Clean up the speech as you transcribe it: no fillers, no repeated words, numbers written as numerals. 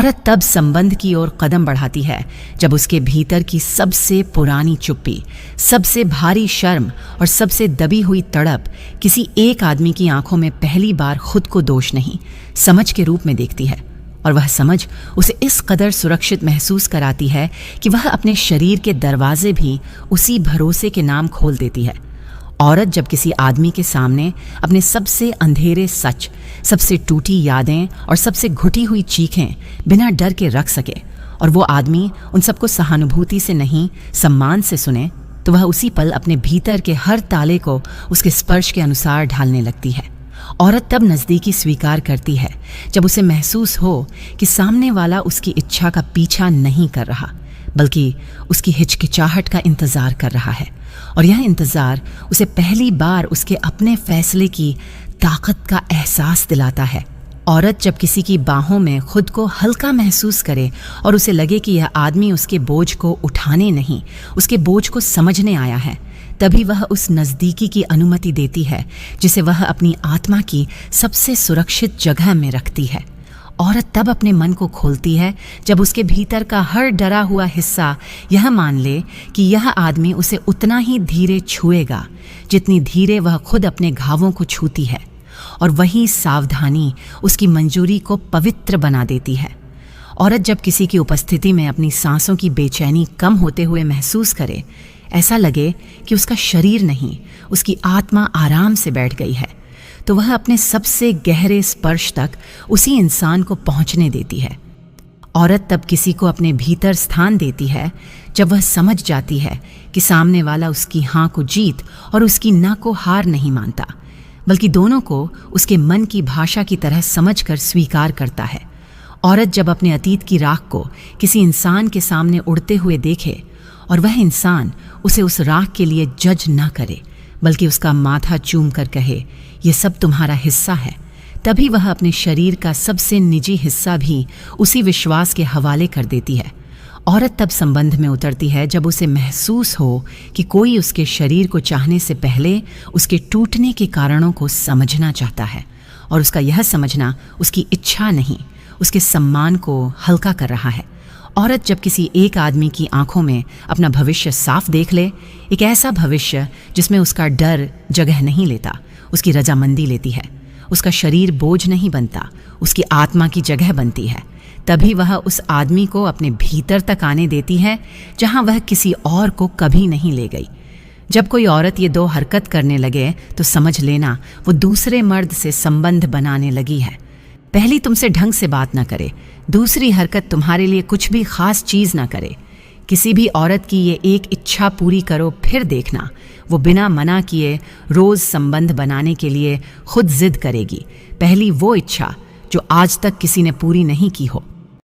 औरत तब संबंध की ओर कदम बढ़ाती है जब उसके भीतर की सबसे पुरानी चुप्पी, सबसे भारी शर्म और सबसे दबी हुई तड़प किसी एक आदमी की आंखों में पहली बार खुद को दोष नहीं, समझ के रूप में देखती है। और वह समझ उसे इस कदर सुरक्षित महसूस कराती है कि वह अपने शरीर के दरवाजे भी उसी भरोसे के नाम खोल देती है। औरत जब किसी आदमी के सामने अपने सबसे अंधेरे सच, सबसे टूटी यादें और सबसे घुटी हुई चीखें बिना डर के रख सके और वो आदमी उन सबको सहानुभूति से नहीं, सम्मान से सुने, तो वह उसी पल अपने भीतर के हर ताले को उसके स्पर्श के अनुसार ढालने लगती है। औरत तब नज़दीकी स्वीकार करती है जब उसे महसूस हो कि सामने वाला उसकी इच्छा का पीछा नहीं कर रहा, बल्कि उसकी हिचकिचाहट का इंतज़ार कर रहा है। और यह इंतज़ार उसे पहली बार उसके अपने फैसले की ताकत का एहसास दिलाता है। औरत जब किसी की बाहों में खुद को हल्का महसूस करे और उसे लगे कि यह आदमी उसके बोझ को उठाने नहीं, उसके बोझ को समझने आया है, तभी वह उस नज़दीकी की अनुमति देती है जिसे वह अपनी आत्मा की सबसे सुरक्षित जगह में रखती है। औरत तब अपने मन को खोलती है जब उसके भीतर का हर डरा हुआ हिस्सा यह मान ले कि यह आदमी उसे उतना ही धीरे छुएगा जितनी धीरे वह खुद अपने घावों को छूती है, और वही सावधानी उसकी मंजूरी को पवित्र बना देती है। औरत जब किसी की उपस्थिति में अपनी सांसों की बेचैनी कम होते हुए महसूस करे, ऐसा लगे कि उसका शरीर नहीं, उसकी आत्मा आराम से बैठ गई है, तो वह अपने सबसे गहरे स्पर्श तक उसी इंसान को पहुंचने देती है। औरत तब किसी को अपने भीतर स्थान देती है जब वह समझ जाती है कि सामने वाला उसकी हाँ को जीत और उसकी ना को हार नहीं मानता, बल्कि दोनों को उसके मन की भाषा की तरह समझकर स्वीकार करता है। औरत जब अपने अतीत की राख को किसी इंसान के सामने उड़ते हुए देखे और वह इंसान उसे उस राख के लिए जज न करे, बल्कि उसका माथा चूम कर कहे, ये सब तुम्हारा हिस्सा है, तभी वह अपने शरीर का सबसे निजी हिस्सा भी उसी विश्वास के हवाले कर देती है। औरत तब संबंध में उतरती है जब उसे महसूस हो कि कोई उसके शरीर को चाहने से पहले उसके टूटने के कारणों को समझना चाहता है, और उसका यह समझना उसकी इच्छा नहीं, उसके सम्मान को हल्का कर रहा है। औरत जब किसी एक आदमी की आंखों में अपना भविष्य साफ देख ले, एक ऐसा भविष्य जिसमें उसका डर जगह नहीं लेता, उसकी रजामंदी लेती है, उसका शरीर बोझ नहीं बनता, उसकी आत्मा की जगह बनती है, तभी वह उस आदमी को अपने भीतर तक आने देती है जहां वह किसी और को कभी नहीं ले गई। जब कोई औरत ये दो हरकत करने लगे तो समझ लेना वो दूसरे मर्द से संबंध बनाने लगी है। पहली तुमसे ढंग से बात ना करे, दूसरी हरकत तुम्हारे लिए कुछ भी खास चीज ना करे। किसी भी औरत की ये एक इच्छा पूरी करो, फिर देखना वो बिना मना किए रोज संबंध बनाने के लिए खुद जिद करेगी। पहली वो इच्छा जो आज तक किसी ने पूरी नहीं की हो।